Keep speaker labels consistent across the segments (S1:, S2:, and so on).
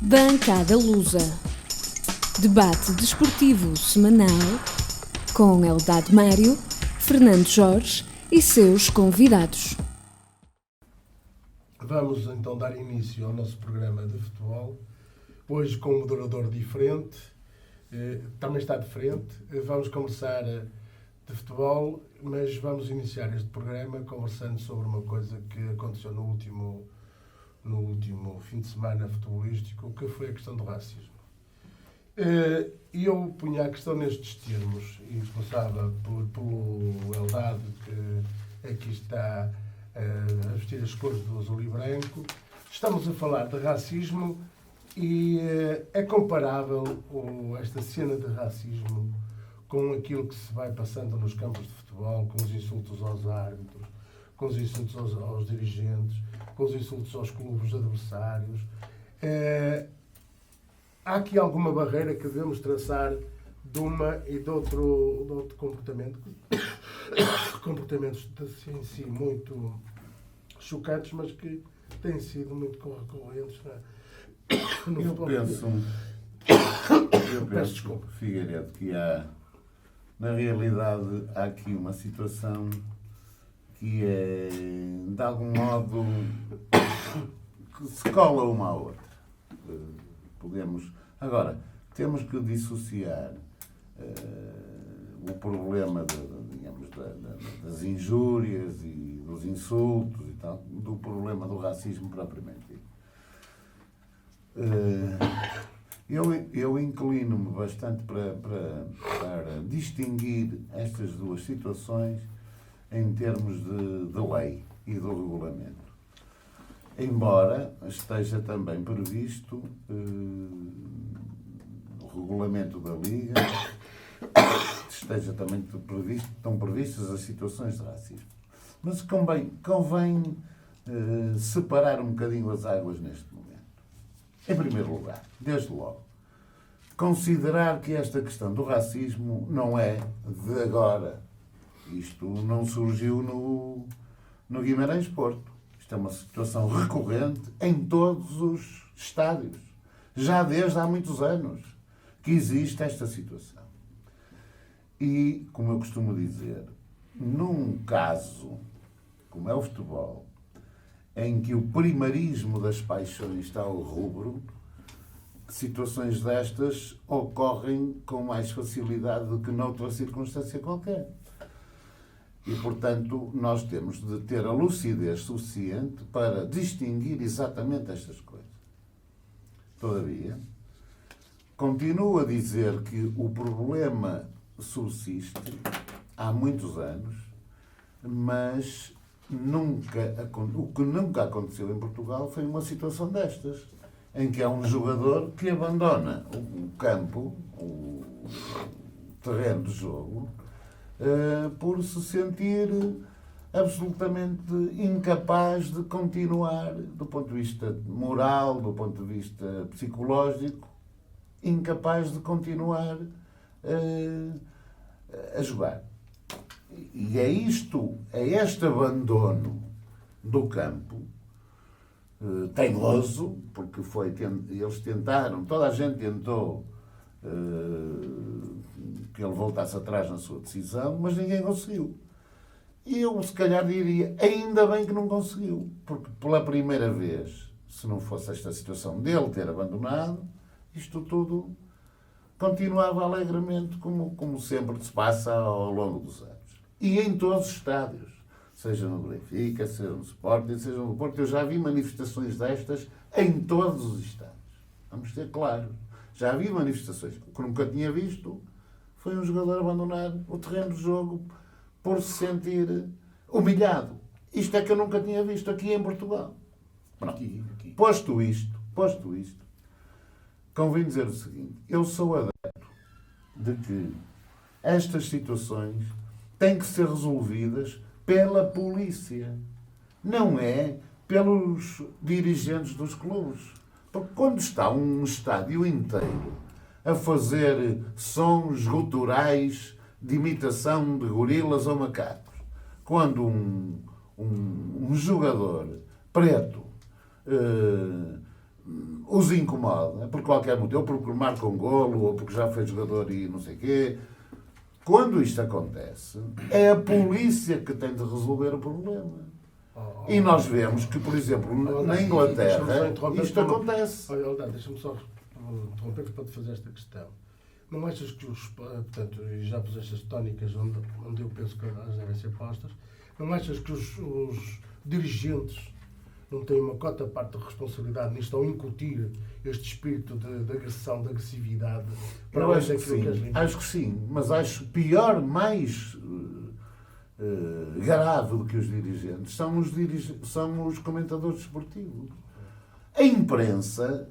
S1: Bancada Lusa. Debate desportivo semanal com Eldad Mário, Fernando Jorge e seus convidados.
S2: Vamos então dar início ao nosso programa de futebol. Hoje com um moderador diferente, também está de frente. Vamos conversar de futebol, mas vamos iniciar este programa conversando sobre uma coisa que aconteceu no último fim de semana futebolístico, que foi a questão do racismo. E eu punha a questão nestes termos e começava pelo Eldad, que aqui está a vestir as cores do azul e branco. Estamos a falar de racismo e é comparável esta cena de racismo com aquilo que se vai passando nos campos de futebol, com os insultos aos árbitros, com os insultos aos dirigentes, com os insultos aos clubes adversários. Há aqui alguma barreira que devemos traçar de uma e de outro comportamento? Comportamentos em si muito chocantes, mas que têm sido muito recorrentes no futebol.
S3: Eu penso, Figueiredo, que na realidade, há aqui uma situação que é, de algum modo, que se cola uma à outra. Agora, temos que dissociar o problema das injúrias e dos insultos e tal, do problema do racismo propriamente dito. Eu inclino-me bastante para distinguir estas duas situações em termos de lei e do regulamento. Embora esteja também previsto no regulamento da Liga, estão previstas as situações de racismo. Mas convém separar um bocadinho as águas neste momento. Em primeiro lugar, desde logo, considerar que esta questão do racismo não é de agora. Isto não surgiu no Guimarães Porto. Isto é uma situação recorrente em todos os estádios. Já desde há muitos anos que existe esta situação. E, como eu costumo dizer, num caso como é o futebol, em que o primarismo das paixões está ao rubro, situações destas ocorrem com mais facilidade do que noutra circunstância qualquer. E, portanto, nós temos de ter a lucidez suficiente para distinguir exatamente estas coisas. Todavia, continuo a dizer que o problema subsiste há muitos anos, mas o que nunca aconteceu em Portugal foi uma situação destas, em que há um jogador que abandona o campo, o terreno de jogo, por se sentir absolutamente incapaz de continuar, do ponto de vista moral, do ponto de vista psicológico, incapaz de continuar a jogar. E é este abandono do campo, teimoso, porque eles tentaram, toda a gente tentou que ele voltasse atrás na sua decisão, mas ninguém conseguiu. E eu, se calhar, diria, ainda bem que não conseguiu, porque pela primeira vez, se não fosse esta situação dele ter abandonado, isto tudo continuava alegremente como sempre se passa ao longo dos anos. E em todos os estádios, seja no Benfica, seja no Sporting, seja no Porto, eu já vi manifestações destas em todos os estádios. Vamos ter claro. Já vi manifestações. O que nunca tinha visto foi um jogador abandonar o terreno de jogo por se sentir humilhado. Isto é que eu nunca tinha visto aqui em Portugal. Aqui. Posto isto, convém dizer o seguinte: eu sou adepto de que estas situações têm que ser resolvidas pela polícia, não é pelos dirigentes dos clubes. Porque quando está um estádio inteiro a fazer sons guturais de imitação de gorilas ou macacos, quando um jogador preto os incomoda, por qualquer motivo, ou porque marca um golo, ou porque já foi jogador e não sei o quê. Quando isto acontece, é a polícia que tem de resolver o problema. E nós vemos que, por exemplo, na Inglaterra, isto acontece.
S2: Olha, deixa-me só interromper para te fazer esta questão. Não achas que portanto, já puseste as tónicas onde eu penso que elas devem ser postas, não achas que os dirigentes não têm uma cota parte de responsabilidade nisto ao incutir este espírito de agressão, de agressividade?
S3: Eu acho que sim, mas acho pior, mais grave do que os dirigentes são os comentadores desportivos. A imprensa,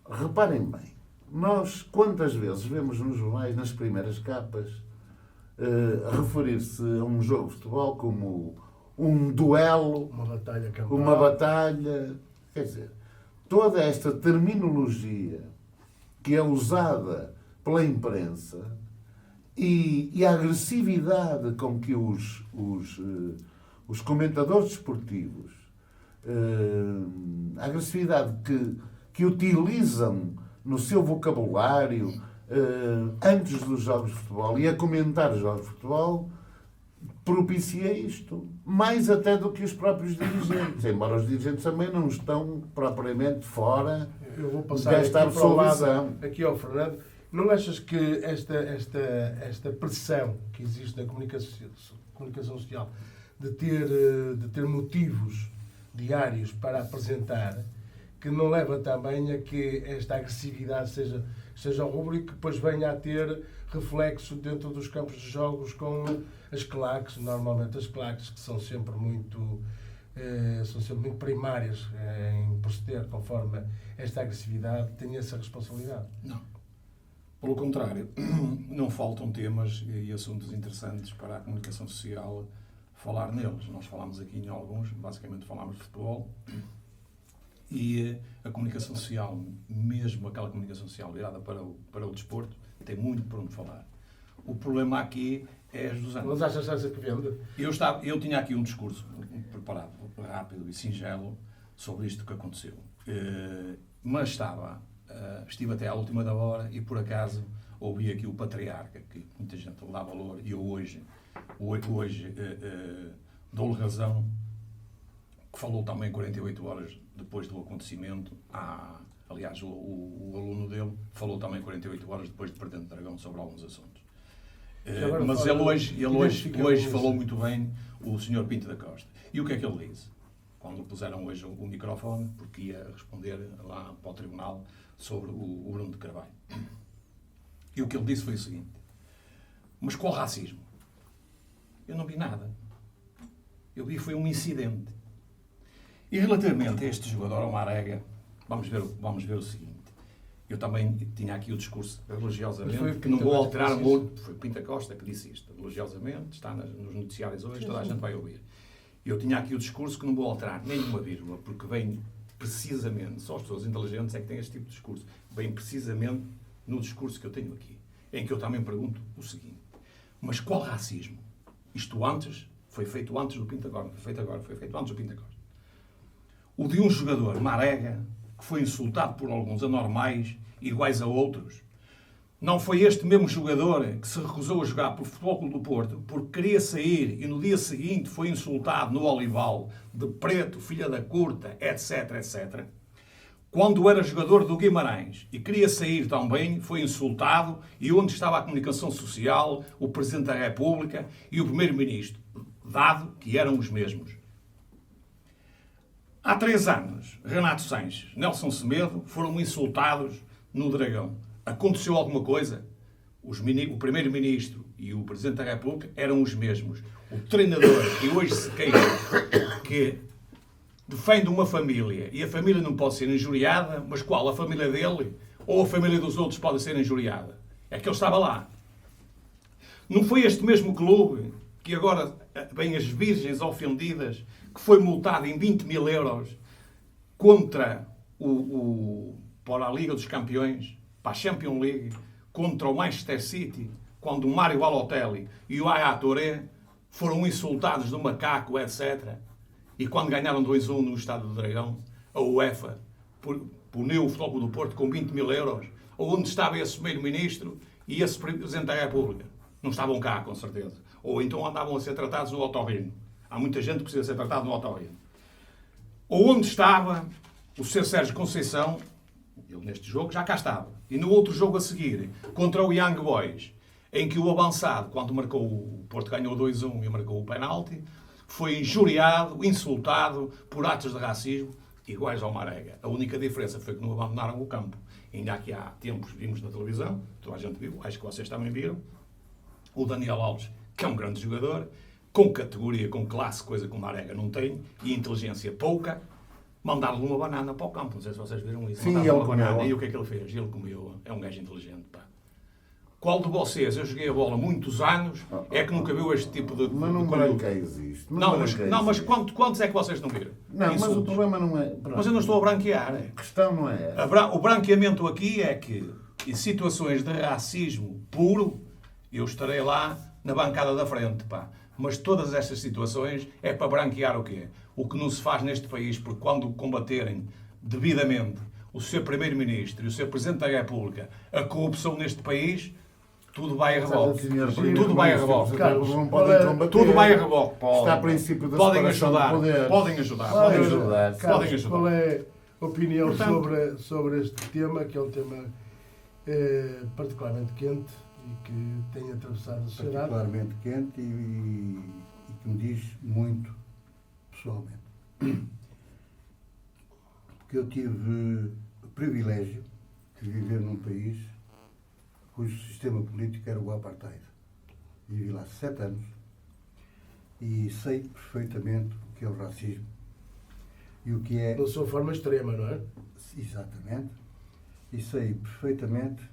S3: reparem bem, nós quantas vezes vemos nos jornais, nas primeiras capas, referir-se a um jogo de futebol como um duelo, uma batalha, quer dizer, toda esta terminologia que é usada pela imprensa e a agressividade com que os comentadores desportivos, a agressividade que utilizam no seu vocabulário antes dos jogos de futebol e a comentar os jogos de futebol, propicia isto, mais até do que os próprios dirigentes, embora os dirigentes também não estão propriamente fora desta absolvição.
S2: Aqui ao Fernando, não achas que esta pressão que existe na comunicação social de ter motivos diários para apresentar, que não leva também a que esta agressividade seja ao rubro e que depois venha a ter reflexo dentro dos campos de jogos com as claques, normalmente as claques que são sempre muito primárias em proceder conforme esta agressividade, têm essa responsabilidade?
S4: Não. Pelo contrário, não faltam temas e assuntos interessantes para a comunicação social falar neles. Nós falámos aqui em alguns, basicamente falámos de futebol, e a comunicação social, mesmo aquela comunicação social virada para o desporto, tem muito por onde falar. O problema aqui é as dos anos.
S2: Mas achas que vende?
S4: Eu tinha aqui um discurso preparado, rápido e singelo, sobre isto que aconteceu. Mas estive até à última da hora e, por acaso, ouvi aqui o patriarca, que muita gente lhe dá valor, e eu hoje dou-lhe razão, que falou também 48 horas depois do acontecimento. Aliás, o aluno dele falou também 48 horas depois de Presidente Dragão sobre alguns assuntos. Mas ele hoje falou muito bem, o Sr. Pinto da Costa. E o que é que ele disse? Quando puseram hoje o microfone, porque ia responder lá para o tribunal sobre o Bruno de Carvalho. E o que ele disse foi o seguinte: mas qual racismo? Eu não vi nada. Eu vi foi um incidente. E relativamente a este jogador, ao Marega, vamos ver o seguinte. Eu também tinha aqui o discurso religiosamente, que não vou alterar muito. Foi Pinto da Costa que disse isto, religiosamente, está nos noticiários hoje, toda a gente vai ouvir. Eu tinha aqui o discurso que não vou alterar nenhuma vírgula, porque vem precisamente, só as pessoas inteligentes é que têm este tipo de discurso, vem precisamente no discurso que eu tenho aqui, em que eu também pergunto o seguinte: mas qual racismo? Isto foi feito antes do Pinto da Costa, foi feito antes do Pinto da Costa. O de um jogador, Marega, que foi insultado por alguns anormais, iguais a outros. Não foi este mesmo jogador que se recusou a jogar pelo Futebol Clube do Porto porque queria sair e no dia seguinte foi insultado no Olival de preto, filha da curta, etc, etc. Quando era jogador do Guimarães e queria sair também, foi insultado, e onde estava a comunicação social, o Presidente da República e o Primeiro-Ministro, dado que eram os mesmos. Há 3 anos, Renato Sanches, Nelson Semedo foram insultados no Dragão. Aconteceu alguma coisa? O Primeiro-Ministro e o Presidente da República eram os mesmos. O treinador que hoje se queixa que defende uma família e a família não pode ser injuriada, mas qual? A família dele ou a família dos outros pode ser injuriada? É que ele estava lá. Não foi este mesmo clube que agora vem as virgens ofendidas, que foi multado em 20 mil euros contra para a Liga dos Campeões, para a Champions League, contra o Manchester City, quando o Mário Balotelli e o Yaya Touré foram insultados do macaco, etc. E quando ganharam 2-1 no Estádio do Dragão, a UEFA puniu o Futebol Clube do Porto com 20 mil euros, onde estava esse primeiro-ministro e esse presidente da República? Não estavam cá, com certeza. Ou então andavam a ser tratados no otorrino. Há muita gente que precisa ser tratada no otorrino. Ou onde estava o Sr. Sérgio Conceição, ele neste jogo já cá estava. E no outro jogo a seguir, contra o Young Boys, em que o avançado, quando marcou, o Porto ganhou 2-1 e marcou o penalti, foi injuriado, insultado por atos de racismo iguais ao Marega. A única diferença foi que não abandonaram o campo. Ainda aqui há tempos vimos na televisão, toda a gente viu, acho que vocês também viram, o Daniel Alves, que é um grande jogador, com categoria, com classe, coisa que o Marega não tem, e inteligência pouca, mandaram-lhe uma banana para o campo. Não sei se vocês viram isso.
S3: Sim,
S4: mandaram-lhe
S3: ele
S4: uma banana.
S3: comeu.
S4: E o que é que ele fez? Ele comeu. É um gajo inteligente, pá. Qual de vocês, eu joguei a bola muitos anos, é que nunca viu este tipo de...
S3: Mas não
S4: de conteúdo?
S3: branqueias isto.
S4: Não, mas quantos é que vocês não viram?
S3: Não, mas o
S4: Insultos.
S3: problema não é...
S4: Mas eu não estou a branquear.
S3: A questão não é essa.
S4: O branqueamento aqui é que, em situações de racismo puro, eu estarei lá na bancada da frente, pá. Mas todas estas situações é para branquear o quê? O que não se faz neste país, porque quando combaterem devidamente o Sr. Primeiro-Ministro e o Sr. Presidente da República a corrupção neste país, tudo vai a reboque. Tudo vai a reboque.
S3: Não podem combater.
S4: Tudo vai a reboque.
S3: Está a princípio da
S4: Podem
S3: separação de
S4: ajudar.
S3: poderes.
S4: Podem ajudar.
S2: Qual
S4: Podem
S2: é-
S4: ajudar.
S2: Carlos,
S4: Podem ajudar.
S2: qual é a opinião
S4: Portanto-
S2: sobre este tema, que é um tema particularmente quente e que tem atravessado a sociedade?
S5: Particularmente quente e que me diz muito pessoalmente. Porque eu tive o privilégio de viver num país cujo sistema político era o apartheid. Vivi lá 7 anos e sei perfeitamente o que é o racismo e o que é...
S2: Na sua forma extrema, não é?
S5: Exatamente. E sei perfeitamente,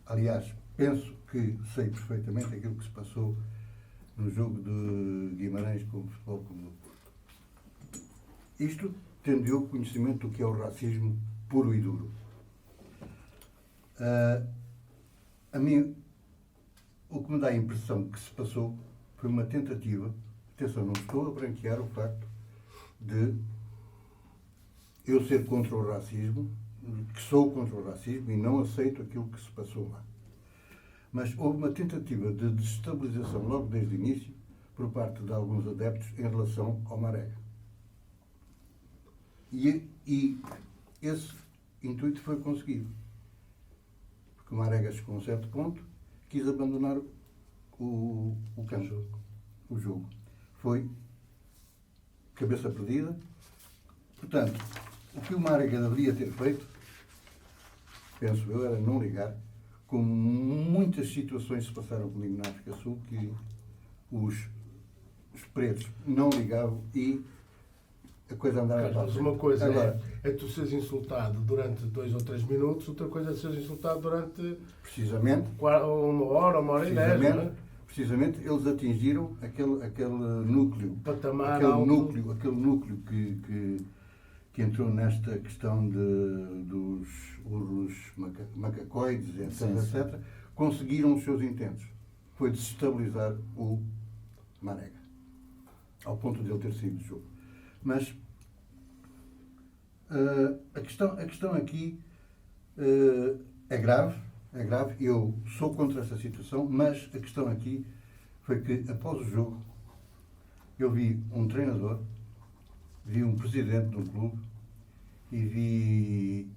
S5: aliás, penso que sei perfeitamente aquilo que se passou no jogo de Guimarães com o Futebol Clube do Porto. Isto tendo eu conhecimento do que é o racismo puro e duro. A mim, o que me dá a impressão que se passou foi uma tentativa, atenção, não estou a branquear o facto de eu ser contra o racismo, que sou contra o racismo e não aceito aquilo que se passou lá. Mas houve uma tentativa de desestabilização logo desde o início por parte de alguns adeptos em relação ao Marega. E esse intuito foi conseguido. Porque o Marega chegou a um certo ponto, quis abandonar o campo, o jogo. Foi cabeça perdida. Portanto, o que o Marega deveria ter feito, penso eu, era não ligar, como muitas situações se passaram comigo na África Sul, que os pretos não ligavam e a coisa andava para a
S2: Carlos,
S5: frente.
S2: uma coisa
S5: Agora,
S2: é tu seres insultado durante 2 ou 3 minutos, outra coisa é seres insultado durante
S5: precisamente,
S2: 1 hora, 1 hora e 10, não é?
S5: precisamente eles atingiram aquele núcleo,
S2: Patamar
S5: aquele
S2: alto.
S5: núcleo que entrou nesta questão dos urros macacoides, etc,
S3: Sim, sim.
S5: etc, conseguiram os seus intentos. Foi desestabilizar o Marega, ao ponto de ele ter saído do jogo. Mas a questão aqui é grave, eu sou contra essa situação, mas a questão aqui foi que, após o jogo, eu vi um treinador, vi um presidente do clube e vi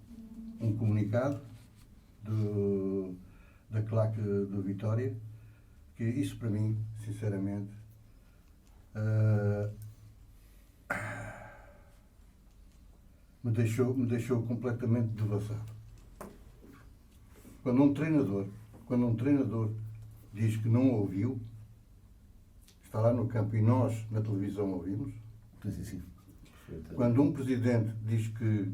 S5: um comunicado da claque do Vitória, que isso para mim, sinceramente, me deixou completamente devastado. Quando um treinador diz que não ouviu, está lá no campo e nós na televisão ouvimos.
S3: Sim.
S5: Quando um presidente diz que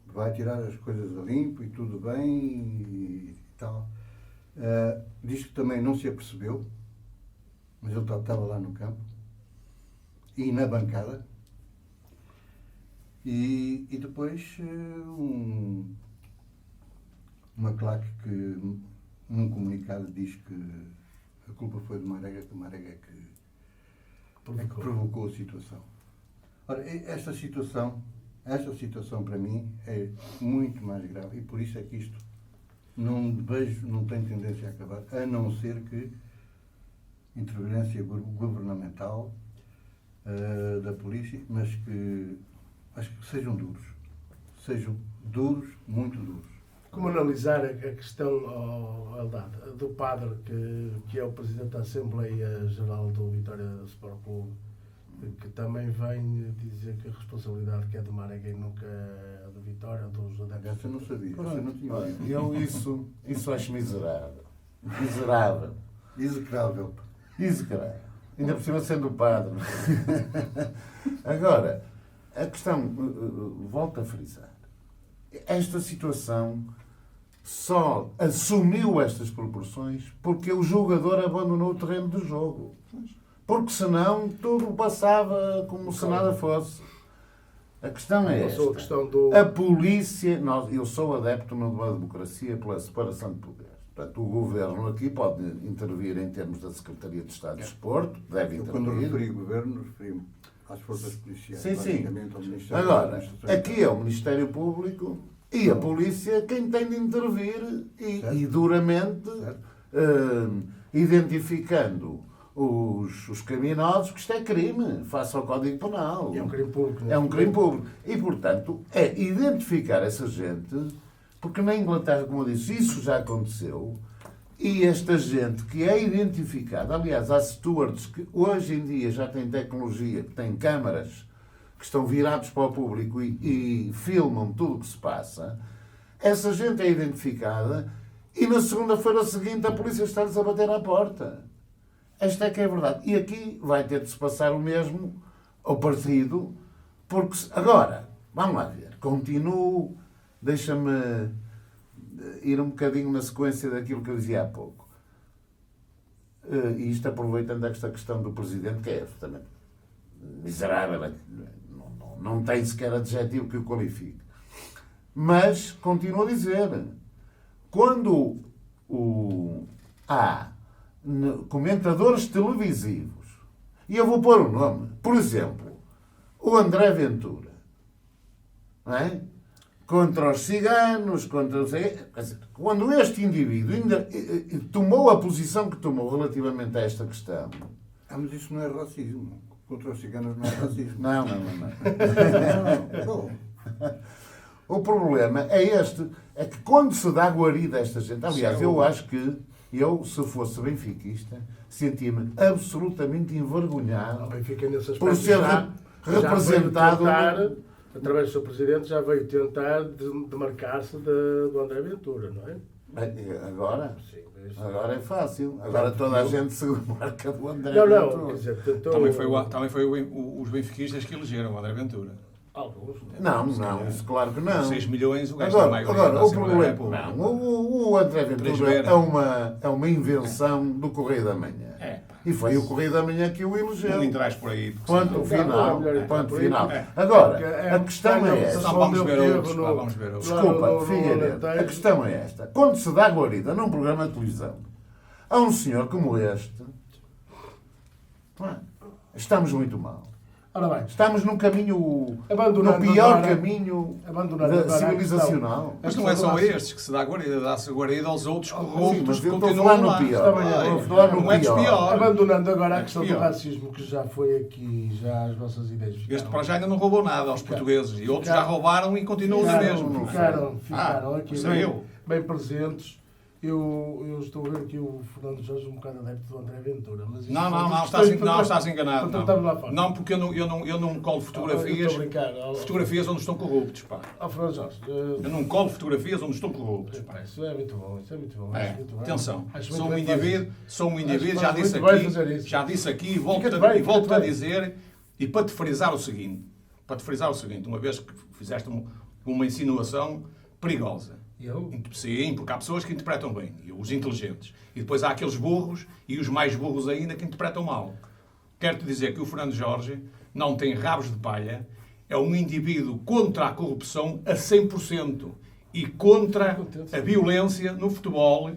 S5: vai tirar as coisas a limpo e tudo bem e tal, diz que também não se apercebeu, mas ele estava lá no campo e na bancada. E depois uma claque que num comunicado diz que a culpa foi de Marega, que o Marega é que provocou a situação. Ora, esta situação Esta situação, para mim, é muito mais grave e por isso é que isto não tem tendência a acabar, a não ser que interferência governamental da polícia, mas que sejam duros, muito duros.
S2: Como analisar a questão, Eldade, do padre que é o Presidente da Assembleia Geral do Vitória Sport Clube, que também vem dizer que a responsabilidade que é do Marega nunca é do Vitória, dos adeptos.
S5: Essa eu não sabia, essa eu não tinha ouvido.
S3: Eu isso acho miserável. Miserável.
S5: Execrável.
S3: Execrável. Ainda por cima sendo o padre. Agora, a questão, volto a frisar, esta situação só assumiu estas proporções porque o jogador abandonou o terreno do jogo. Porque senão tudo passava como se nada fosse. A questão é esta. A polícia, eu sou adepto numa democracia pela separação de poderes. Portanto, o governo aqui pode intervir em termos da Secretaria de Estado de Desporto, deve intervir.
S5: Quando referi governo, referi-me às forças policiais.
S3: Sim.
S5: Ao Ministério
S3: Agora, aqui é o Ministério Público e a polícia quem tem de intervir e duramente identificando os criminosos, que isto é crime, face ao Código Penal.
S2: É um crime público.
S3: É um crime público. E, portanto, é identificar essa gente, porque na Inglaterra, como eu disse, isso já aconteceu, e esta gente que é identificada, aliás, há stewards que hoje em dia já têm tecnologia, que têm câmaras, que estão virados para o público e filmam tudo o que se passa, essa gente é identificada e na segunda-feira seguinte a polícia está-lhes a bater à porta. Esta é que é a verdade. E aqui vai ter de se passar o mesmo ao partido, porque agora, vamos lá ver, continuo, deixa-me ir um bocadinho na sequência daquilo que eu dizia há pouco. E isto aproveitando esta questão do Presidente, que é absolutamente miserável, não tem sequer adjetivo que o qualifique. Mas, continuo a dizer, quando há comentadores televisivos, e eu vou pôr o nome, por exemplo, o André Ventura, não é? Contra os ciganos, quando este indivíduo ainda tomou a posição que tomou relativamente a esta questão...
S5: mas isso não é racismo. Contra os ciganos não é racismo.
S3: Não. O problema é este, é que quando se dá guarida a esta gente... Aliás, eu acho que eu, se fosse benfiquista, sentia-me absolutamente envergonhado por ser representado...
S2: Através do seu Presidente, já veio tentar demarcar-se do André Ventura, não é?
S3: Agora?
S2: Sim,
S3: agora é fácil. Agora toda a gente se marca do André
S2: Ventura.
S3: Não,
S2: quer dizer, tentou...
S4: Também foi os benfiquistas que elegeram o André Ventura.
S2: Alguns,
S3: não, isso claro que não.
S4: 6 milhões, o gajo da maioria.
S3: Agora, o problema... O André Ventura é uma invenção do Correio da Manhã. E foi o Correio da Manhã que o elegeu.
S4: Não entras por aí.
S3: Ponto final. Agora, a questão é esta.
S4: Vamos ver outros.
S3: Desculpa, Figueiredo. A questão é esta. Quando se dá guarida num programa de televisão a um senhor como este, estamos muito mal.
S2: Ora bem,
S3: estamos num caminho, no pior caminho civilizacional.
S4: Mas não é só a estes que se dá guarida, dá-se guarida aos outros corruptos que
S3: continuam lá.
S4: Não é pior.
S2: Abandonando agora a questão do racismo, que já foi aqui, já as vossas ideias ficaram.
S4: Este para já ainda não roubou nada aos portugueses e outros já roubaram e continuam na mesma.
S2: Ficaram aqui bem presentes. Eu estou a ver aqui o Fernando Jorge um bocado adepto do André Ventura. Mas
S4: estás enganado. Não, porque eu não colo fotografias onde estão corruptos. Pá.
S2: Fernando Jorge.
S4: Eu não colo fotografias onde estão corruptos. Pá.
S2: Isso é muito bom.
S4: Atenção, sou um indivíduo, já disse aqui e volto a dizer, e para te frisar o seguinte, uma vez que fizeste uma insinuação perigosa. Sim, porque há pessoas que interpretam bem, os inteligentes. E depois há aqueles burros, e os mais burros ainda, que interpretam mal. Quero-te dizer que o Fernando Jorge não tem rabos de palha, é um indivíduo contra a corrupção a 100% e contra a violência no futebol,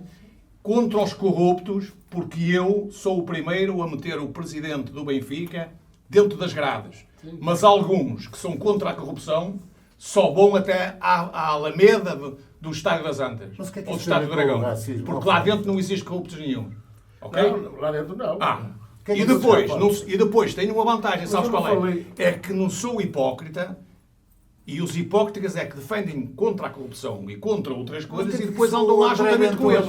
S4: contra os corruptos, porque eu sou o primeiro a meter o presidente do Benfica dentro das grades. Mas alguns que são contra a corrupção só vão até à Alameda do Estádio das Antas.
S3: Mas o que é que
S4: ou do
S3: isso tem a
S4: Estádio do
S3: ver com o
S4: Dragão.
S3: racismo?
S4: Porque lá dentro não existe corruptos nenhum. Ok?
S2: Não, lá dentro não.
S3: Que é que
S4: E
S3: isso
S4: depois,
S3: já pode?
S4: e depois tenho uma vantagem, sabes
S2: eu não
S4: qual é?
S2: falei.
S4: É que não sou hipócrita e os hipócritas é que defendem contra a corrupção e contra outras coisas e depois andam lá juntamente com eles.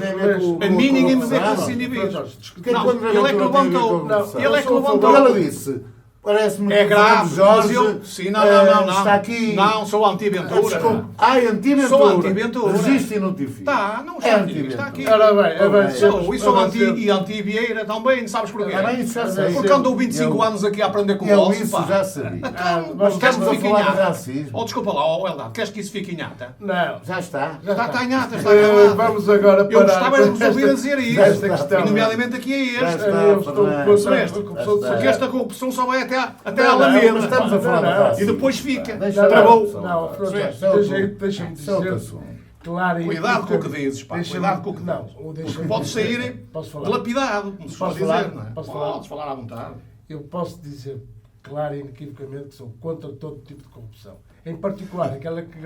S4: A mim ninguém me vê com esse indivíduo.
S3: Que é que
S4: Não,
S3: o André
S4: ele é que
S3: Ventura tem a ver com
S4: levantou.
S3: a corrupção?
S4: Ele é que
S2: Eu sou a
S4: levantou.
S2: favor.
S3: Ele disse, parece-me
S4: É
S3: que
S4: grave,
S3: Fernando
S4: mas
S3: Jorge
S4: eu... Sim, não.
S3: está aqui...
S4: Não, sou anti-Ventura.
S3: Desculpe. Anti-Ventura.
S4: Sou anti-Ventura.
S3: Resiste e notifica.
S4: Tá, não sou
S3: É
S4: anti-Ventura. Está aqui.
S2: Ora bem,
S4: Sou, e sou anti-Vieira também, sabes porquê?
S3: Está bem, isso já sei.
S4: Porque andou 25
S3: Eu-
S4: anos aqui a aprender com o
S3: Eu
S4: vosso,
S3: isso
S4: pá.
S3: já sabia.
S2: Mas
S4: Queres que
S3: estamos a
S4: fique em
S3: falar de
S4: ata?
S3: racismo.
S4: Oh, desculpa lá, oh, Eldad, queres que isso fique em ata?
S2: Não.
S3: Já está.
S4: Está em ata, está
S2: Eh,
S4: calado.
S2: Vamos agora
S4: Eu
S2: parar
S4: gostava de vos ouvir a dizer isso.
S2: esta questão.
S4: E nomeadamente aqui a
S3: Já
S4: este.
S3: está,
S2: Eu estou
S3: Fernando.
S2: contra
S4: Este,
S2: a corrupção.
S3: Já
S4: Porque
S3: está.
S4: esta corrupção só vai até à
S2: Não, não,
S4: Alameda.
S2: mas
S3: Estamos a falar de
S2: Não, não.
S3: racismo.
S4: E depois fica.
S3: Deixa
S4: Travou.
S3: lá,
S2: Não, Fernando,
S3: Isso é outro-
S2: deixa-me
S3: isso é outro
S2: dizer,
S3: assunto.
S2: claro,
S4: Cuidado com o que dizes, pá.
S2: deixa-me-
S4: Cuidado com o que
S2: não,
S4: dizes.
S2: ou
S4: Porque
S2: deixa-me-
S4: pode sair
S2: Posso falar?
S4: lapidado, como se pode
S2: Posso falar?
S4: dizer, não é?
S2: Posso falar?
S4: Podes falar à vontade.
S2: Eu posso dizer, claro e inequivocamente, que sou contra todo tipo de corrupção. Em particular, aquela que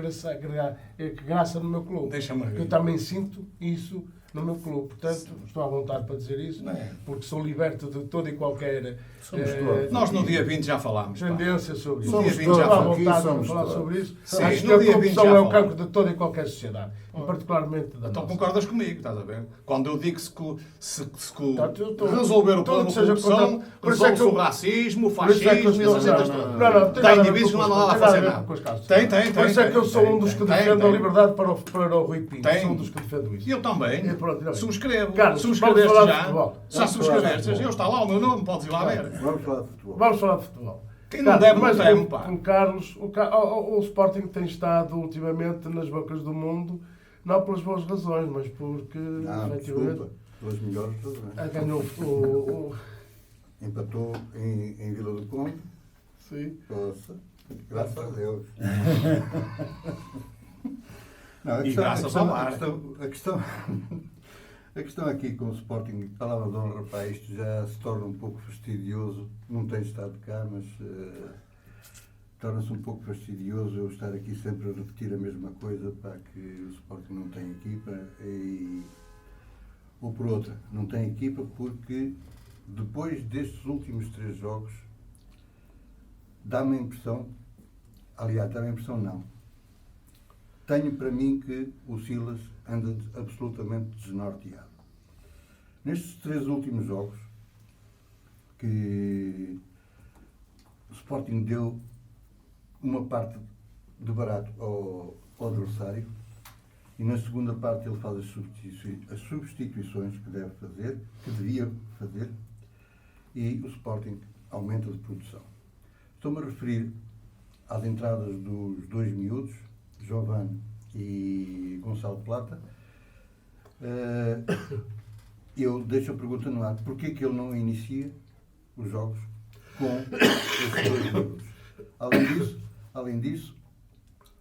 S2: graça no meu clube.
S4: Deixa-me ver.
S2: Que eu também sinto isso no meu clube. Portanto, estou à vontade para dizer isso,
S4: Não é?
S2: porque sou liberto de toda e qualquer
S3: Somos todos.
S4: Nós no dia 20 já falámos. pá.
S2: tendência sobre isso.
S4: Somos
S2: Estou
S4: todos
S2: à
S3: aqui,
S2: vontade para
S3: somos
S2: falar
S3: todos.
S2: sobre isso.
S4: Sim,
S2: Acho que
S4: no
S2: a
S4: dia 20
S2: corrupção
S4: já
S2: é o
S4: falamos.
S2: cancro de toda e qualquer sociedade. E particularmente da
S4: Então
S2: nossa.
S4: concordas comigo, estás a ver? Quando eu digo se
S2: Portanto, eu estou-
S4: resolver o
S2: tudo
S4: problema
S2: que
S4: da
S2: seja
S4: corrupção,
S2: contra- por isso é que
S4: resolve-se
S2: eu-
S4: o racismo, o
S2: Por isso é que eu
S4: fascismo e
S2: estou-
S4: essas cenas
S3: não,
S4: todas.
S3: não,
S2: Não, tem
S4: Tem
S2: nada a ver
S4: indivíduos que
S2: com
S4: não
S2: os
S4: andam lá a
S2: casos,
S4: fazer
S2: tem nada a
S4: nada.
S2: ver com os casos.
S4: Tem.
S2: Por isso é que eu sou um dos que
S4: tem,
S2: defendo a
S4: tem.
S2: liberdade para o Rui Pinto.
S4: Tem.
S2: Sou um dos que defendo isso.
S4: E eu também.
S2: E pronto, ainda bem.
S4: Subscrevo.
S2: Carlos,
S4: Subscreveste
S2: vamos falar de
S4: já.
S2: futebol.
S4: Já
S3: Vamos falar de
S4: subscreveste.
S3: futebol.
S4: Eu está lá o meu nome, podes ir lá ver.
S5: Vamos falar de futebol.
S2: Vamos falar de futebol.
S4: Quem não deve, não
S2: mas
S4: teme,
S2: com
S4: pá.
S2: Carlos, o Sporting tem estado ultimamente nas bocas do mundo, não pelas boas razões, mas porque,
S5: Não,
S2: efetivamente,
S5: desculpa. Pelas melhores razões.
S2: ganhou o
S5: Empatou em Vila do Conde.
S2: sim.
S5: Poxa, graças a Deus. Não,
S4: E graças ao VAR.
S5: A questão aqui com o Sporting, palavra de honra, pá, isto já se torna um pouco fastidioso. Não tenho estado cá, mas torna-se um pouco fastidioso eu estar aqui sempre a repetir a mesma coisa, pá, que o Sporting não tem equipa ou por outra, não tem equipa porque depois destes últimos 3 jogos dá-me a impressão, aliás, dá-me a impressão não, tenho para mim que o Silas anda absolutamente desnorteado. Nestes 3 últimos jogos que o Sporting deu uma parte de barato ao adversário e na segunda parte ele faz as substituições que deve fazer, que devia fazer, e o Sporting aumenta de produção. Estou-me a referir às entradas dos 2 miúdos, Giovane e Gonçalo Plata. Eu deixo a pergunta no ar, porquê que ele não inicia os jogos com esses 2 miúdos? Além disso,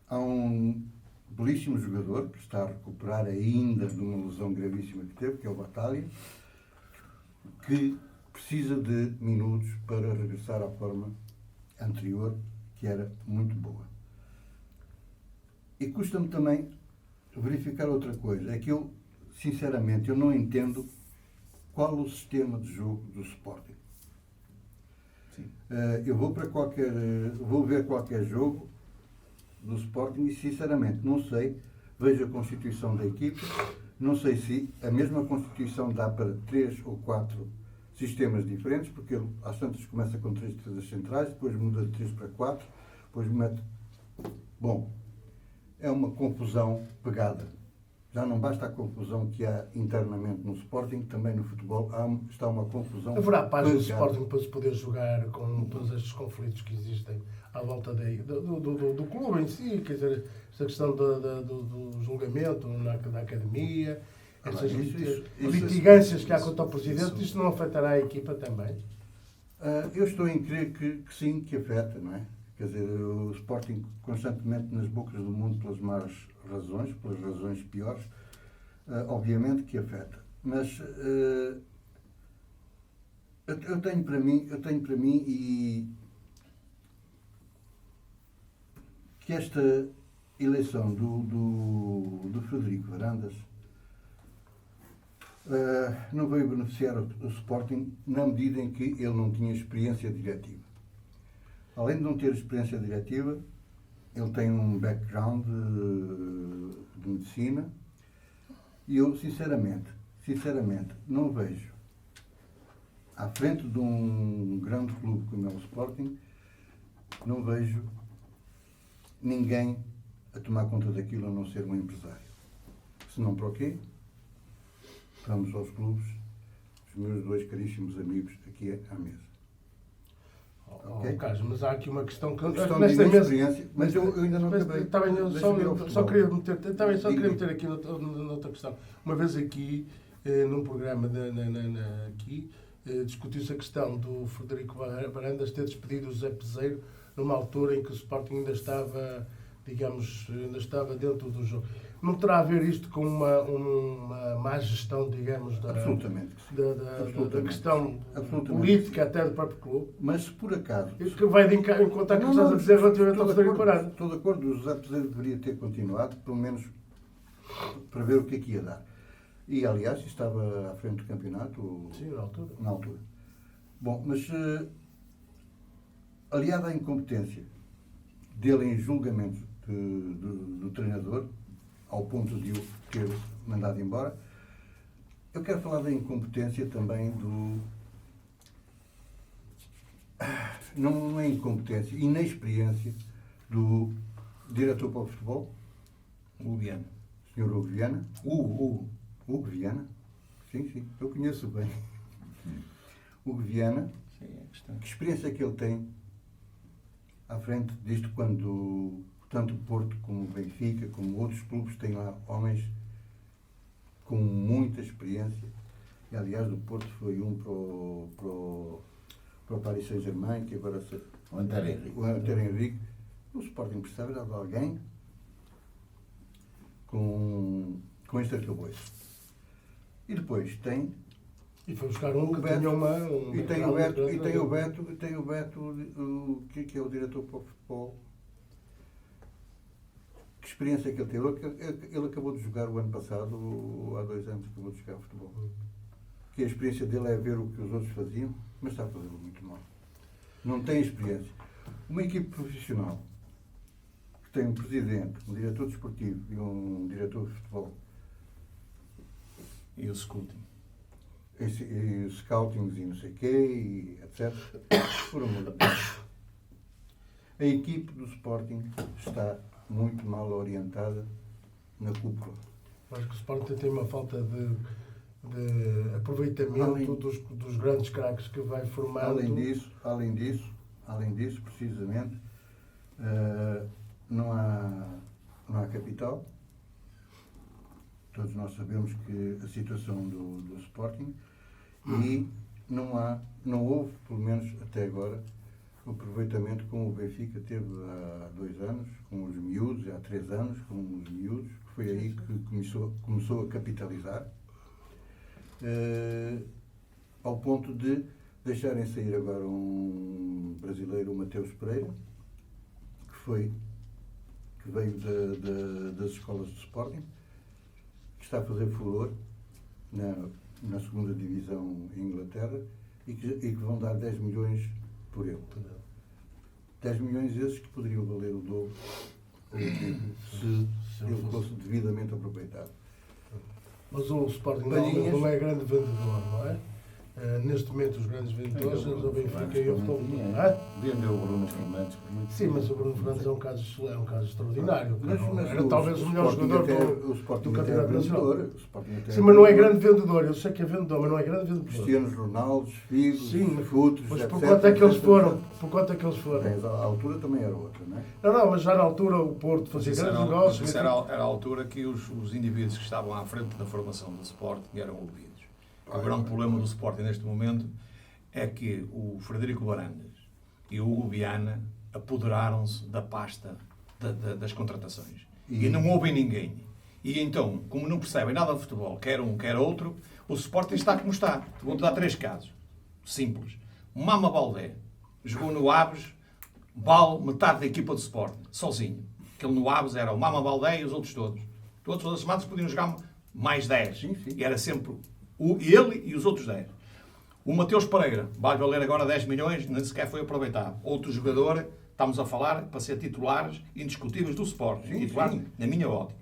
S5: há um belíssimo jogador que está a recuperar ainda de uma lesão gravíssima que teve, que é o Batalha, que precisa de minutos para regressar à forma anterior, que era muito boa. E custa-me também verificar outra coisa, é que eu, sinceramente, eu não entendo qual o sistema de jogo do Sporting. Eu vou ver qualquer jogo do Sporting e, sinceramente, não sei, vejo a constituição da equipe, não sei se a mesma constituição dá para 3 ou 4 sistemas diferentes, porque ele, às tantas, começa com 3 defesas centrais, depois muda de 3 para 4, depois mete... Bom, é uma confusão pegada. Já não basta a confusão que há internamente no Sporting, também no futebol está uma confusão
S2: Haverá paz no
S5: pegada.
S2: Sporting para se poder jogar com todos estes conflitos que existem à volta do clube em si, quer dizer, esta questão do julgamento da academia, essas
S5: isso-
S2: litigâncias que há contra o Presidente, isto não afetará a equipa também?
S5: Eu estou em crer que sim, que afeta, não é? Quer dizer, o Sporting constantemente nas bocas do mundo pelas más razões, pelas razões piores, obviamente que afeta. Mas eu tenho para mim que que esta eleição do Frederico Varandas não veio beneficiar o Sporting na medida em que ele não tinha experiência diretiva. Além de não ter experiência diretiva, ele tem um background de medicina e eu, sinceramente, não vejo, à frente de um grande clube como é o Sporting, não vejo ninguém a tomar conta daquilo a não ser um empresário. Se não, para o quê? Vamos aos clubes, os meus dois caríssimos amigos aqui à mesa.
S2: Okay. Carlos, mas há aqui uma questão que
S5: Questão
S2: nesta
S5: de
S2: mesa,
S5: experiência, mas eu ainda não acabei.
S2: Está bem, eu só queria meter aqui noutra questão. Uma vez aqui, num programa aqui, discutiu-se a questão do Frederico Varandas ter despedido o Zé Peseiro numa altura em que o Sporting ainda estava, digamos, dentro do jogo. Não terá a ver isto com uma má gestão, digamos, da questão política até do próprio clube?
S5: Mas se por acaso...
S2: Isso que vai em contar com o que estás a dizer relativamente ao Frederico Varandas.
S5: Estou de acordo, o José Peseiro deveria ter continuado, pelo menos para ver o que é que ia dar. E, aliás, estava à frente do campeonato...
S2: Sim,
S5: na altura. Bom, mas aliado à incompetência dele em julgamento do treinador, ao ponto de o ter mandado embora, eu quero falar da incompetência também não é incompetência, inexperiência do diretor para o futebol,
S4: Hugo Viana.
S5: Sr. Hugo Viana.
S4: Hugo
S5: Viana. Sim, eu conheço bem. Hugo Viana.
S4: Sim, é questão.
S5: Que experiência é que ele tem à frente disto, quando tanto o Porto como o Benfica, como outros clubes, têm lá homens com muita experiência. E, aliás, do Porto foi para o Paris Saint-Germain, que agora
S3: O Antero
S5: Henrique. O Sporting precisa de alguém com este arcabouço. E depois tem...
S2: E foi buscar um que tinha uma...
S5: E tem o Beto, que é o diretor para o futebol. Que experiência é que ele teve? Ele acabou de jogar o ano passado, há 2 anos, acabou de jogar futebol. Que a experiência dele é ver o que os outros faziam, mas está a fazer muito mal. Não tem experiência. Uma equipe profissional que tem um presidente, um diretor desportivo e um diretor de futebol.
S4: E o scouting.
S5: E scoutings e não sei o quê, e etc. Por amor de Deus. A equipe do Sporting está muito mal orientada na cúpula.
S2: Acho que o Sporting tem uma falta de aproveitamento dos grandes craques que vai formando.
S5: Além disso, precisamente, não há capital. Todos nós sabemos que a situação do Sporting, e não houve, pelo menos até agora, o aproveitamento como o Benfica teve há 2 anos, com os miúdos, há 3 anos, com os miúdos, que foi aí que começou a capitalizar, ao ponto de deixarem sair agora um brasileiro, o Mateus Pereira, que veio das escolas de Sporting, que está a fazer furor na segunda divisão em Inglaterra, e que vão dar 10 milhões por ele. 10 milhões esses que poderiam valer o dobro se ele fosse devidamente aproveitado.
S2: Mas o Sporting não é grande vendedor, não é? Neste momento, os grandes vendedores são o Benfica e o Futebol.
S3: Vendeu o Bruno Fernandes por muito.
S2: Sim, mas o Bruno Fernandes é um caso extraordinário.
S5: Mas
S2: era talvez o melhor jogador do campeonato nacional. Sim, mas não é grande vendedor. Eu sei que é vendedor, mas não é grande vendedor.
S5: Cristianos Ronaldo, Figos, Futos,
S2: mas
S5: etc.
S2: por quanto é que eles foram?
S5: Mas a altura também era outra, não é?
S2: Não, mas já na altura o Porto fazia grandes negócios.
S4: Isso era a altura que os indivíduos que estavam à frente da formação do Sporting eram ouvidos. O grande problema do Sporting neste momento é que o Frederico Varandas e o Hugo Viana apoderaram-se da pasta das contratações. E não ouvem ninguém. E então, como não percebem nada de futebol, quer um, quer outro, o Sporting está como está. Vou-te dar 3 casos. Simples. O Mama Baldé jogou no Aves, vale metade da equipa do Sporting, sozinho. Aquele no Aves era o Mama Baldé e os outros todos. Todas as semanas podiam jogar mais 10.
S5: Sim, sim.
S4: E era sempre ele e os outros 10. O Mateus Pereira vai valer agora 10 milhões, nem sequer foi aproveitado. Outro jogador, estamos a falar, para ser titulares indiscutíveis do Sporting.
S5: Sim,
S4: Titular,
S5: sim.
S4: na minha ótica.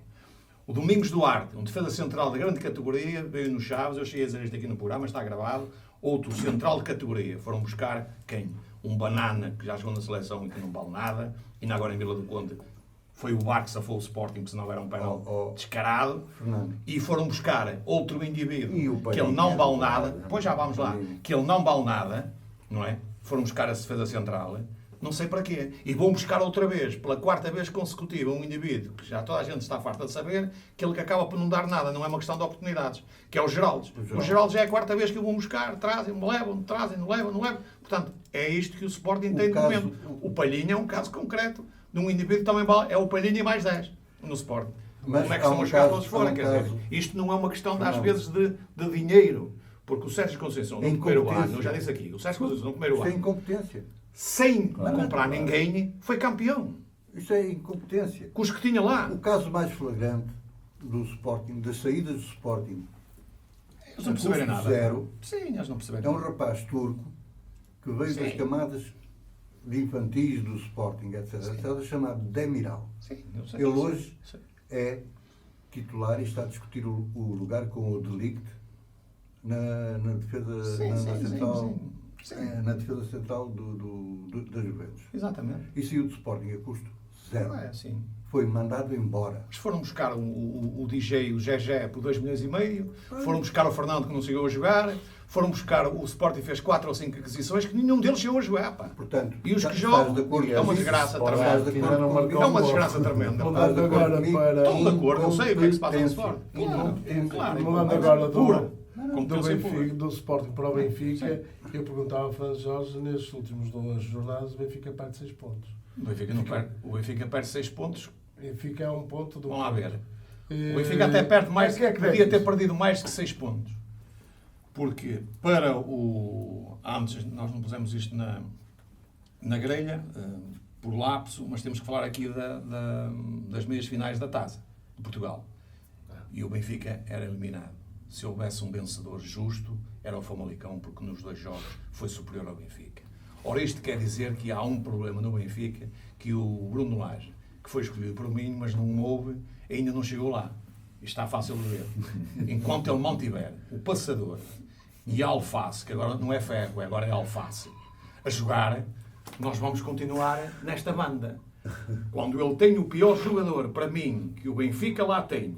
S4: O Domingos Duarte, um defesa central de grande categoria, veio no Chaves, eu cheguei a dizer isto aqui no programa, está gravado. Outro central de categoria. Foram buscar quem? Um Banana, que já jogou na seleção e que não vale nada. E ainda agora em Vila do Conde foi o VAR que safou o Sporting, porque senão era um penal descarado.
S5: Fernando.
S4: E foram buscar outro indivíduo
S5: E o
S4: que ele não vale nada. Pois já vamos lá.
S5: Palhinha.
S4: Que ele não vale nada, não é? Foram buscar a defesa central. Não sei para quê. E vão buscar outra vez, pela quarta vez consecutiva, um indivíduo que já toda a gente está farta de saber, que ele que acaba por não dar nada, não é uma questão de oportunidades, que é o Geraldo. O Geraldo já é a quarta vez que o vão buscar, trazem, me levam, trazem, não levam, não levam. Portanto, é isto que o Sporting tem no
S5: caso-
S4: momento. O Palhinha é um caso concreto de um indivíduo que também vale, é o Palhinha e mais 10 no Sporting.
S5: Mas
S4: Como é que
S5: há
S4: estão
S5: um
S4: a jogar
S5: caso-
S4: todos fora?
S5: há um
S4: Quer dizer,
S5: caso-
S4: isto não é uma questão, às
S5: Não.
S4: vezes, de dinheiro. Porque o Sérgio Conceição, no primeiro ano,
S5: Incompetência.
S4: eu já disse aqui, o Sérgio Conceição, no primeiro
S5: Isso é
S4: ano,
S5: incompetência.
S4: sem comprar ninguém, foi campeão.
S5: Isso é incompetência.
S4: Com os que tinha lá.
S5: O caso mais flagrante do Sporting, das saídas do Sporting,
S4: Eles não perceberam
S5: custo
S4: nada.
S5: zero,
S4: Sim, eles não
S5: é
S4: perceberam
S5: um
S4: nada.
S5: rapaz turco que veio
S4: Sim.
S5: das camadas de infantis do Sporting, etc. etc. chamado Demiral.
S4: Sim, eu sei
S5: Ele
S4: disso.
S5: hoje
S4: Sim.
S5: é titular e está a discutir o lugar com o Delict na defesa,
S4: Sim,
S5: na
S4: sim,
S5: central,
S4: sim, sim.
S5: na defesa central da Juventus.
S4: Exatamente.
S5: E saiu do Sporting a custo zero.
S4: Não é assim.
S5: Foi mandado embora.
S4: Eles foram buscar o DJ, o GG, por 2,5 milhões. Foram buscar o Fernando, que não chegou a jogar. Foram buscar o Sporting, fez 4 ou 5 aquisições, que nenhum deles chegou a jogar. Pá.
S5: Portanto,
S4: E os que
S5: estás
S4: jogam,
S5: de acordo
S4: é uma
S5: com isso?
S4: desgraça
S5: Estás de
S4: tremenda.
S5: acordo
S2: Ainda não
S5: comigo?
S2: marcou
S4: É uma
S2: um gol.
S4: desgraça tremenda.
S2: Mudando agora para...
S4: Estou de acordo, eu sei o que é que se passa no Sporting.
S2: Mudando agora
S4: Pura.
S2: do
S4: Competência pura.
S2: Benfica, do Sporting para o Benfica, eu perguntava ao Fernando Jorge, nestes últimos 2 jornadas, o Benfica perde 6 pontos.
S4: O Benfica perde 6 pontos.
S2: O Benfica é um ponto do...
S4: Vamos lá ver. O Benfica até perde mais,
S2: que é que
S4: podia
S2: deve
S4: ter
S2: isso?
S4: perdido mais que 6 pontos. Porque para o... Antes, nós não pusemos isto na grelha, por lapso, mas temos que falar aqui das meias finais da Taça de Portugal. E o Benfica era eliminado. Se houvesse um vencedor justo, era o Famalicão, porque nos 2 jogos foi superior ao Benfica. Ora, isto quer dizer que há um problema no Benfica, que o Bruno Lage, que foi escolhido por mim, mas não houve, ainda não chegou lá. Isto está fácil de ver. Enquanto ele mantiver o Passador e a Alface, que agora não é ferro, agora é Alface, a jogar, nós vamos continuar nesta banda. Quando ele tem o pior jogador, para mim, que o Benfica lá tem,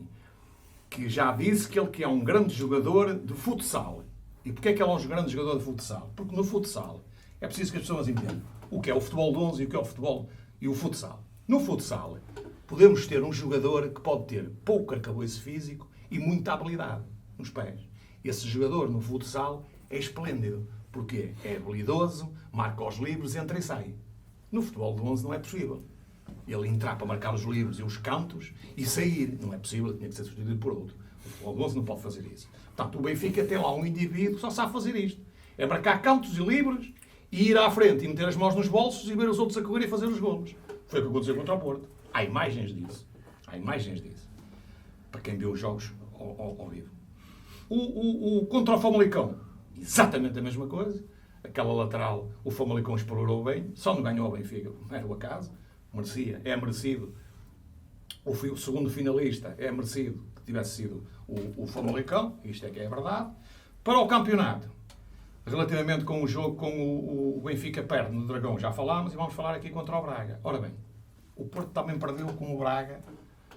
S4: que já disse que ele que é um grande jogador de futsal. E porquê é que ele é um grande jogador de futsal? Porque no futsal é preciso que as pessoas entendam o que é o futebol de 11 e o que é o futebol e o futsal. No futsal, podemos ter um jogador que pode ter pouco arcabouço físico e muita habilidade nos pés. Esse jogador no futsal é esplêndido, porque é habilidoso, marca os livros, entra e sai. No futebol de 11 não é possível. Ele entrar para marcar os livros e os cantos e sair. Não é possível, tinha que ser substituído por outro. O futebol de 11 não pode fazer isso. Portanto, o Benfica tem lá um indivíduo que só sabe fazer isto. É marcar cantos e livros e ir à frente e meter as mãos nos bolsos e ver os outros a correr e fazer os golos. Foi o que aconteceu contra o Porto. Há imagens disso. Há imagens disso. Para quem viu os jogos ao vivo. Contra o Famalicão, exatamente a mesma coisa. Aquela lateral, o Famalicão explorou bem. Só não ganhou o Benfica, não era o acaso. Merecia, é merecido. O segundo finalista é merecido que tivesse sido o Famalicão. Isto é que é verdade. Para o campeonato, relativamente com o jogo com o Benfica perde no Dragão, já falámos, e vamos falar aqui contra o Braga. Ora bem, o Porto também perdeu com o Braga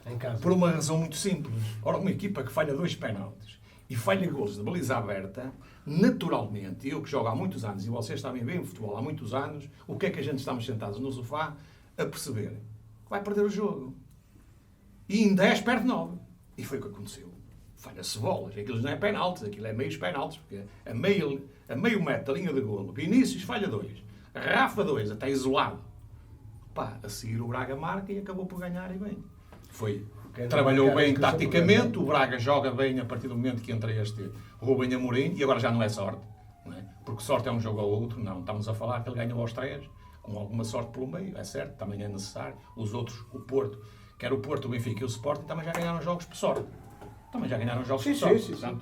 S2: Em casa.
S4: por uma razão muito simples. Ora, uma equipa que falha 2 penaltis e falha golos de baliza aberta, naturalmente, eu que jogo há muitos anos, e vocês também veem o futebol há muitos anos, o que é que a gente estamos sentados no sofá a perceber? Vai perder o jogo. E em 10 perde 9. E foi o que aconteceu. Falha-se bolas. Aquilo não é penaltis, aquilo é meios penaltis, porque a meio metro da linha de golo, Vinícius falha 2, Rafa 2, até isolado. Pá, a seguir o Braga marca e acabou por ganhar e bem. Trabalhou bem taticamente, o Braga joga bem a partir do momento que entra este Rubem Amorim, e agora já não é sorte, não é? Porque sorte é um jogo ao outro, não. Estamos a falar que ele ganhou aos 3, com alguma sorte pelo meio, é certo, também é necessário. Os outros, o Porto, Quer o Porto, o Benfica e o Sporting também já ganharam jogos por sorte. Também já ganharam jogos
S5: Sim,
S4: por sorte.
S5: sim, sim, sim.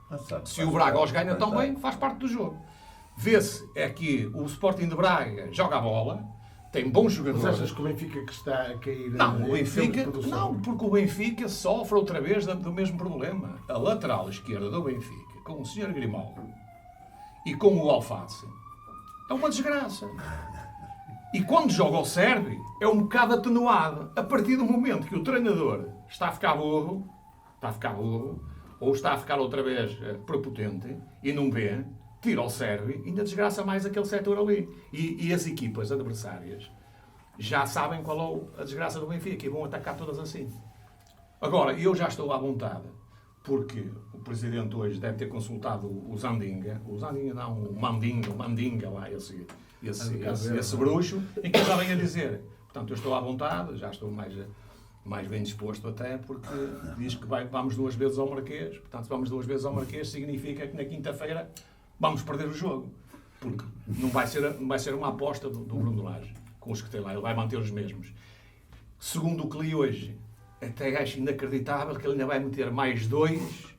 S4: Portanto, se o Braga os ganha tão bem, faz parte do jogo. Vê-se é que o Sporting de Braga joga a bola, tem bons
S2: Mas
S4: jogadores.
S2: achas que o Benfica que está a cair...
S4: Não, o
S2: em
S4: Benfica,
S2: termos de produção?
S4: não, porque o Benfica sofre outra vez do mesmo problema. A lateral esquerda do Benfica, com o Sr. Grimaldo e com o Alface, é uma desgraça. E quando joga o Sérvio, é um bocado atenuado. A partir do momento que o treinador está a ficar burro, ou está a ficar outra vez prepotente, e não vê, tira o Sérvio e ainda desgraça mais aquele setor ali. E as equipas adversárias já sabem qual é a desgraça do Benfica e vão atacar todas assim. Agora, eu já estou à vontade, porque o Presidente hoje deve ter consultado o Zandinga, não, o Mandinga lá, esse bruxo, em que já vem a dizer. Portanto, eu estou à vontade, já estou mais bem disposto até, porque diz que vamos 2 vezes ao Marquês. Portanto, se vamos 2 vezes ao Marquês, significa que na quinta-feira vamos perder o jogo. Porque não vai ser uma aposta do Bruno Lage, com os que tem lá. Ele vai manter os mesmos. Segundo o que li hoje, até acho inacreditável que ele ainda vai meter mais 2,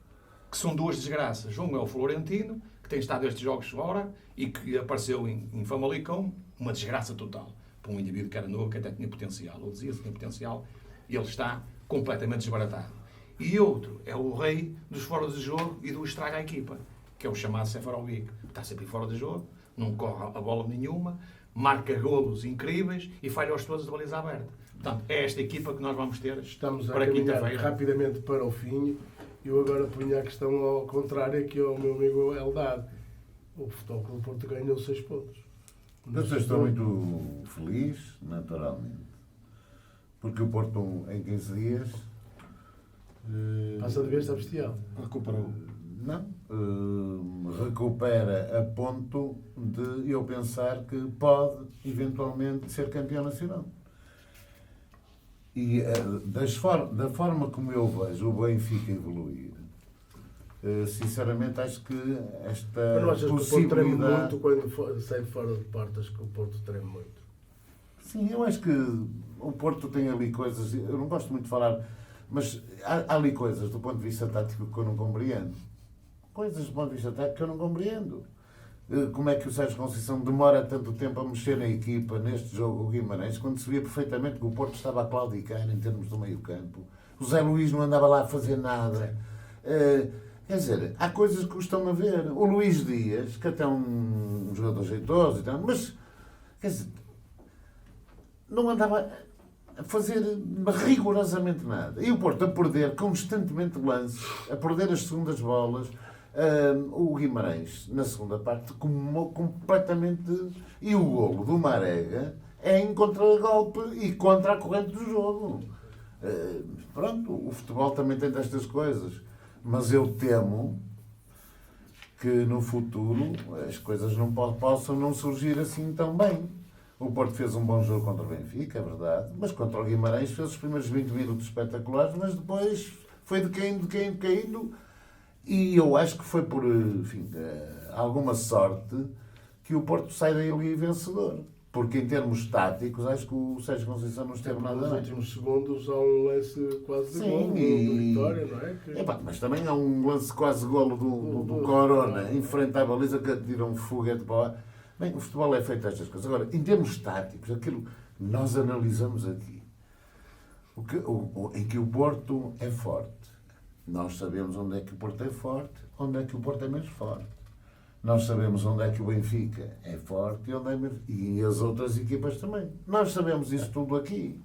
S4: que são 2 desgraças. Um é o Florentino, que tem estado estes jogos fora e que apareceu em Famalicão, uma desgraça total. Para um indivíduo que era novo, que até tinha potencial, ou dizia-se que tinha potencial, e ele está completamente desbaratado. E outro é o rei dos fora de jogo e do estraga a equipa, que é o chamado Seferovic. Está sempre fora de jogo, não corre a bola nenhuma, marca golos incríveis e falha-os todos de baliza aberta. Portanto, é esta equipa que nós vamos ter.
S2: Estamos a
S4: para
S2: caminhar
S4: quinta-feira.
S2: rapidamente para o fim. Eu agora ponho a questão ao contrário, que é o meu amigo Eldad. O Futebol Clube do Porto ganhou 6 pontos.
S3: Eu estou muito feliz, naturalmente. Porque o Porto, em 15 dias...
S2: Passa de vez, está bestial.
S4: Recuperou.
S3: Não. Recupera a ponto de eu pensar que pode, eventualmente, ser campeão nacional. E da forma como eu vejo o Benfica evoluir, sinceramente acho que esta
S2: Mas não achas que o Porto treme
S3: possibilidade...
S2: muito quando sai fora de portas, que o Porto treme muito?
S3: Sim, eu acho que o Porto tem ali coisas, eu não gosto muito de falar, mas há ali coisas do ponto de vista tático que eu não compreendo. Coisas do ponto de vista tático que eu não compreendo. Como é que o Sérgio Conceição demora tanto tempo a mexer na equipa, neste jogo, o Guimarães, quando se via perfeitamente que o Porto estava a claudicar em termos do meio-campo. O Zé Luís não andava lá a fazer nada. Quer dizer, há coisas que custam a ver. O Luís Dias, que até é um jogador jeitoso e tal, mas, quer dizer, não andava a fazer rigorosamente nada. E o Porto a perder constantemente lances, a perder as segundas bolas. O Guimarães, na segunda parte, completamente... E o golo do Marega é em contragolpe e contra a corrente do jogo. Pronto, o futebol também tem destas coisas. Mas eu temo que no futuro as coisas não possam não surgir assim tão bem. O Porto fez um bom jogo contra o Benfica, é verdade, mas contra o Guimarães fez os primeiros 20 minutos espetaculares, mas depois foi decaindo. E eu acho que foi por, enfim, alguma sorte que o Porto sai dali vencedor. Porque em termos táticos, acho que o Sérgio Conceição não esteve nada
S2: Nos
S3: bem.
S2: últimos segundos há um lance quase de
S3: Sim,
S2: golo do Vitória, não é? Que...
S3: Mas também há um lance quase golo do Corona, em frente à baliza, que tira um foguete para lá. Bem, o futebol é feito destas coisas. Agora, em termos táticos, aquilo que nós analisamos aqui, em que o Porto é forte. Nós sabemos onde é que o Porto é forte, onde é que o Porto é menos forte. Nós sabemos onde é que o Benfica é forte e as outras equipas também. Nós sabemos isso tudo aqui.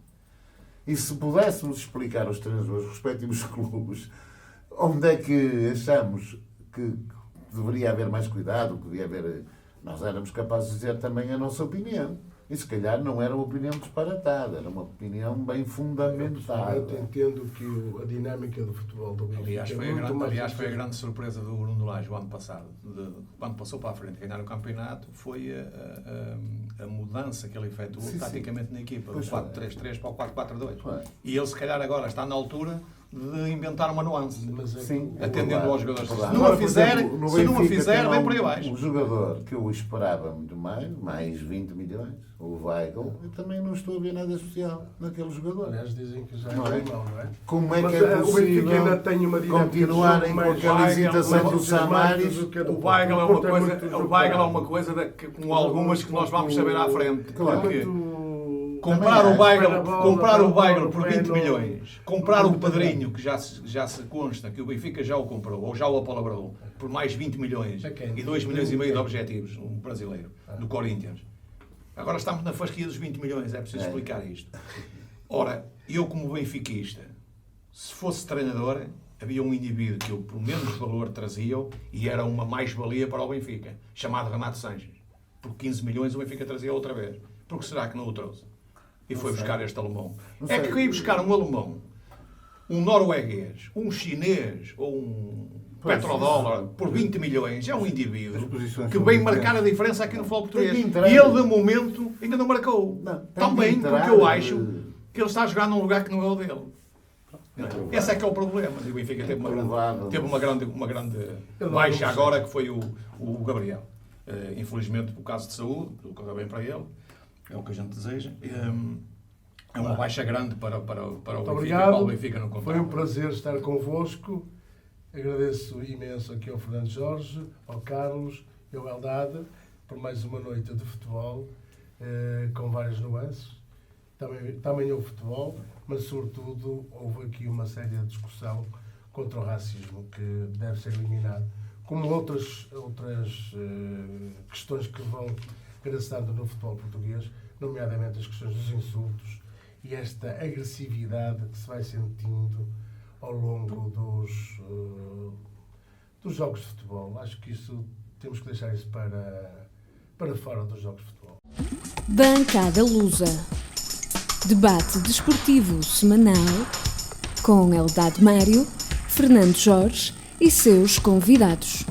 S3: E se pudéssemos explicar aos treinadores dos respectivos clubes onde é que achamos que deveria haver mais cuidado, que devia haver... Nós éramos capazes de dizer também a nossa opinião. E se calhar não era uma opinião disparatada, era uma opinião bem fundamentada.
S2: Eu entendo que a dinâmica do futebol do Benfica
S4: Aliás, foi a grande surpresa do Bruno Lage o ano passado. Quando passou para a frente ganhar o campeonato, foi a mudança que ele efetuou taticamente na equipa, do 4-3-3 para o 4-4-2. E ele, se calhar, agora está na altura de inventar uma nuance.
S2: Mas é
S3: Sim,
S2: que-
S4: Atendendo aos jogadores.
S3: verdade.
S4: Se não a
S3: Agora, por
S4: fizer,
S3: exemplo, no
S4: se não a
S3: Benfica
S4: fizer,
S3: tem
S4: vem
S3: lá
S4: por aí abaixo.
S3: Um jogador que eu esperava muito mais 20 milhões, o Weigl, eu também não estou a ver nada especial naquele jogador.
S2: Aliás, dizem que já
S3: Não é?
S2: é mau, não é?
S3: Como é
S2: Mas,
S3: que é
S2: o Benfica ainda
S3: possível
S2: tem uma dinâmica de
S3: continuarem
S2: jogo
S3: com
S2: mais-
S3: aquela
S4: mais
S3: hesitação do
S2: entusiasmante
S3: Samaris?
S2: do que a do
S4: O
S2: Porto.
S4: Weigl é
S2: O
S4: uma
S2: Porto
S4: coisa,
S2: muito
S4: o Weigl é
S2: jogado.
S4: uma coisa com algumas que nós vamos saber à frente.
S3: Claro.
S4: Porque
S2: Muito-
S4: comprar o
S3: Também acho.
S4: Weigl,
S2: Para a bola,
S4: comprar o
S2: para a
S4: Weigl
S2: bola,
S4: por
S2: para
S4: 20
S2: no-
S4: milhões, comprar o
S2: muito
S4: Pedrinho, que já se consta que o Benfica já o comprou, ou já o apalavrou, por mais 20 milhões
S2: A quem?
S4: e 2 milhões e meio de objetivos, um brasileiro, do Corinthians. Agora estamos na fasquia dos 20 milhões, é preciso explicar isto. Ora, eu como benfiquista, se fosse treinador, havia um indivíduo que eu por menos valor trazia e era uma mais-valia para o Benfica, chamado Renato Sanches. Por 15 milhões o Benfica trazia outra vez. Por que será que não o trouxe? E foi buscar este alemão.
S3: Não
S4: É
S3: sei.
S4: que ir buscar um alemão, um norueguês, um chinês ou um
S3: Pois,
S4: petrodólar
S3: isso.
S4: por 20 milhões é um
S5: As
S4: indivíduo
S5: posições
S4: que
S5: são
S4: vem
S5: diferentes.
S4: marcar a diferença aqui no futebol português.
S3: Tem que entrar.
S4: E ele, de momento, ainda não marcou.
S3: Não, tem
S4: Também
S3: que entrar,
S4: porque eu acho que ele está a jogar num lugar que não é o dele. Esse é que é o problema. E o Benfica teve uma grande
S2: Eu não
S4: baixa
S2: sei.
S4: agora, que foi o Gabriel. Infelizmente, por causa de saúde, tudo correu bem para ele. É o que a gente deseja. É uma baixa grande para o
S2: Muito
S4: Benfica, para o
S2: obrigado.
S4: Benfica não contar.
S2: Foi um prazer estar convosco. Agradeço imenso aqui ao Fernando Jorge, ao Carlos e ao Eldade por mais uma noite de futebol com várias nuances. Também houve futebol, mas sobretudo houve aqui uma séria discussão contra o racismo que deve ser eliminado. Como outras questões que vão graçando no futebol português, nomeadamente as questões dos insultos e esta agressividade que se vai sentindo ao longo dos jogos de futebol. Acho que isso temos que deixar isso para fora dos jogos de futebol.
S1: Bancada Lusa. Debate desportivo semanal com Eldade Mário, Fernando Jorge e seus convidados.